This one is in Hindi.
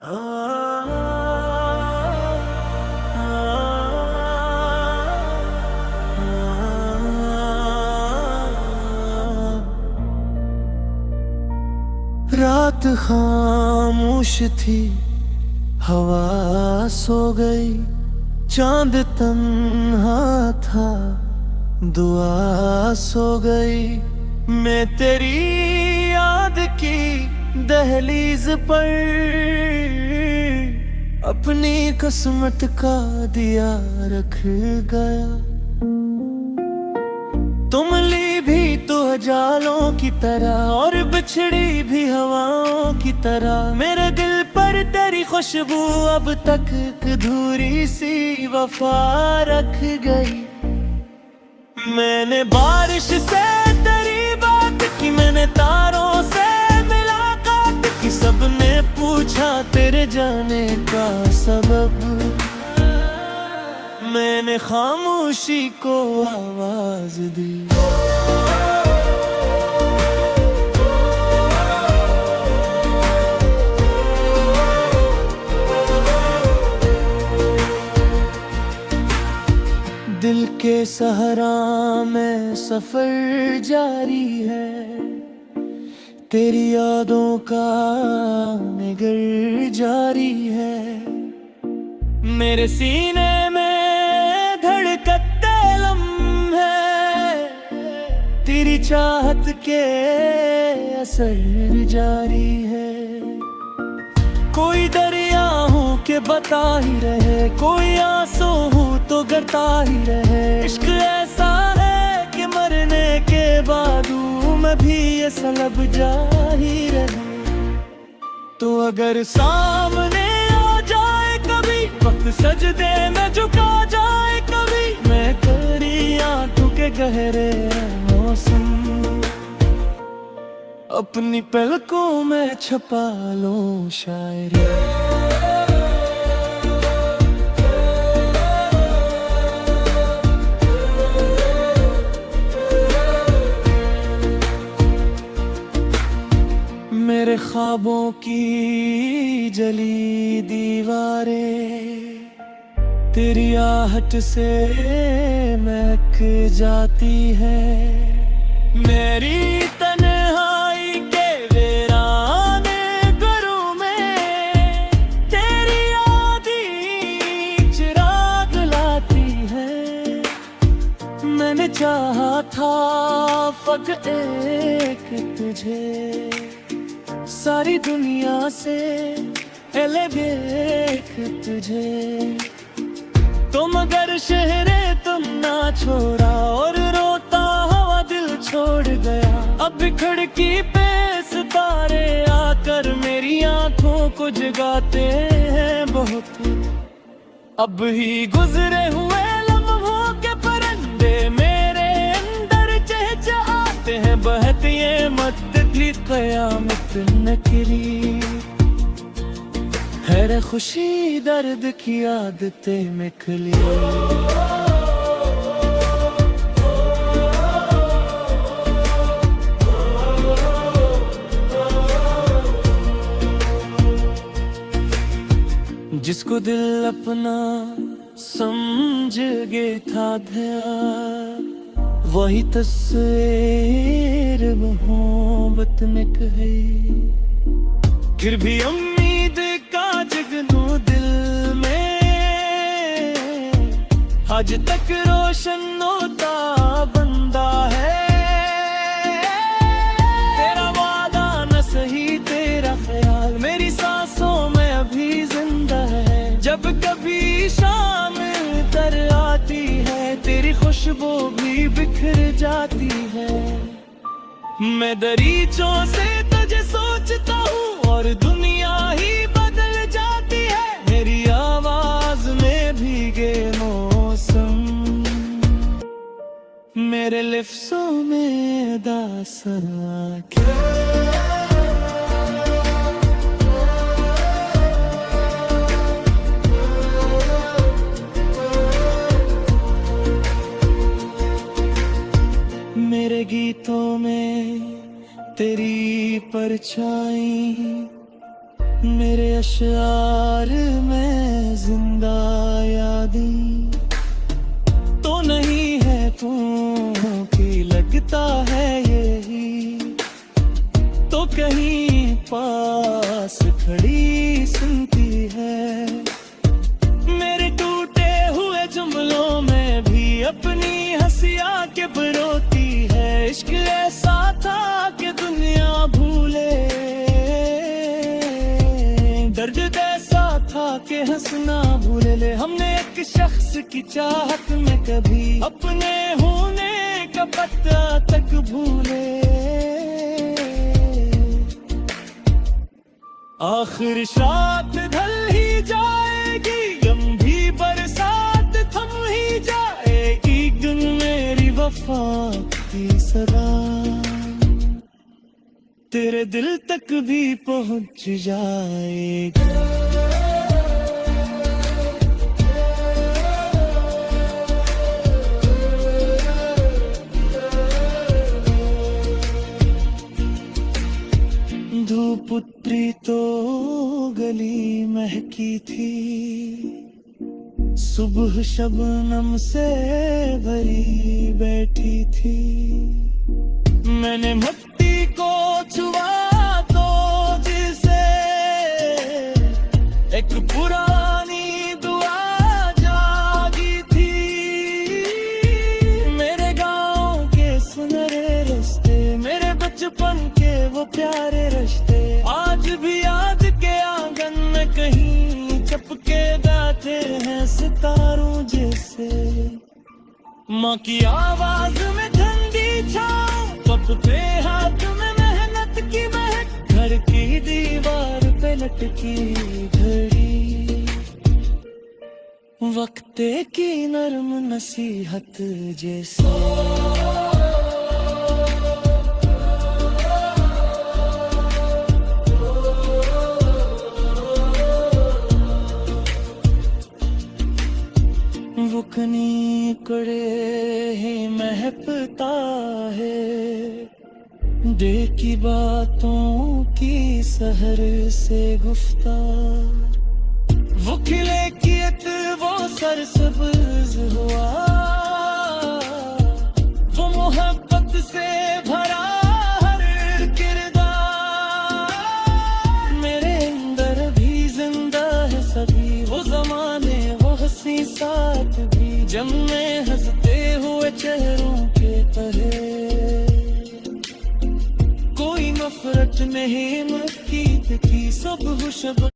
रात खामोश थी, हवा सो गई, चांद तन्हा था, दुआ सो गई। मैं तेरी याद की दहलीज पर अपनी किस्मत का दिया रख गया। तुम ली भी तो जालों की तरह और बिछड़ी भी हवाओं की तरह। मेरे दिल पर तेरी खुशबू अब तक अधूरी सी वफा रख गई। मैंने बारिश से तेरी बात की, मैंने तारों से मुलाकात की। सबने पूछा तेरे जाने का सबब, मैंने खामोशी को आवाज दी। दिल के सहरा में सफर जारी है, तेरी यादों का निगर जारी है। मेरे सीने में धड़कते लम्हे तेरी चाहत के असर जारी है। कोई दरिया हूँ के बता ही रहे, कोई आंसू हूँ तो गिरता ही रहे। इश्क ऐसा है कि मरने के बाद मैं भी ये सलब जा ही रहे। तो अगर सामने आ जाए कभी, वक्त सजदे में झुका जाए कभी, मैं करी आंखों के गहरे मौसम अपनी पलकों में छपा लूं शायरी। मेरे ख्वाबों की जली दीवारें तेरी आहट से महक जाती है। मेरी तन्हाई के वीराने घरों में तेरी यादी चिराग लाती है। मैंने चाहा था फकत एक तुझे, सारी दुनिया से अलग तुझे। तुम अगर शहरे तुम ना छोड़ा और रोता हवा दिल छोड़ गया। अब खिड़की पे सितारे आकर मेरी आंखों को जगाते हैं बहुत। अब ही गुजरे हुए लम्हों के परिंदे मेरे अंदर चहचहाते हैं। बहती ये मत थी क़यामत नकरी, है खुशी दर्द की आदतें में खली। जिसको दिल अपना समझ गे था धया, वही तस्वीर मोहब्बत में कही। फिर भी उम्मीद का जगनू दिल में आज तक रोशन होता बंदा है। तेरा वादा न सही तेरा ख्याल मेरी सांसों में अभी जिंदा है। जब कभी शाम तर आती है तेरी खुशबू भी बिखर जाती है। मैं दरीचों से तुझे सोचता हूँ और दुनिया ही बदल जाती है। मेरी आवाज में भीगे मौसम, मेरे लिफ्ज़ों में दास्तां क्या। मेरे गीतों में तेरी परछाई, मेरे अशआर में जिंदा यादें तो नहीं है क्योंकि लगता है यही तो कहीं पास खड़ी सुनती है मेरे टूटे हुए जुमलों में भी अपनी हंसिया के बरोती है। इश्क ऐसा था कि दुनिया भूले, दर्द ऐसा था कि हंसना भूले ले। हमने एक शख्स की चाहत में कभी अपने होने का पता तक भूले। आखिर रात ढल ही जाएगी, गंभीर बरसात थम ही जाएगी, गुन मेरी वफा की सदा तेरे दिल तक भी पहुंच जाएगी। धूप उतरी तो गली महकी थी, सुबह शबनम से भरी बैठी थी। मैंने मिट्टी को छुआ तो जिसे एक पुरानी दुआ जागी थी। मेरे गांव के सुनहरे रास्ते, मेरे बचपन के वो प्यारे रिश्ते आज भी याद के आंगन में कहीं चपके गाते हैं सितारों जैसे। माँ की आवाज में ठंडी छाँव, पपते हाथ में मेहनत की महक, घर की दीवार पे लटकी घड़ी वक्ते की नरम नसीहत जैसे। रुकनी कड़े ही महकता है, दे की बातों की सहर से गुफ्तार। वो खिले कियत वो सरसब्ज हुआ, वो मोहब्बत से भरा हर किरदार। मेरे अंदर भी जिंदा है सभी वो जमाने, वो हंसी साथ भी जब मैं हंसते हुए चेहरों के तले। कोई नफरत नहीं मक्की की सब हुशब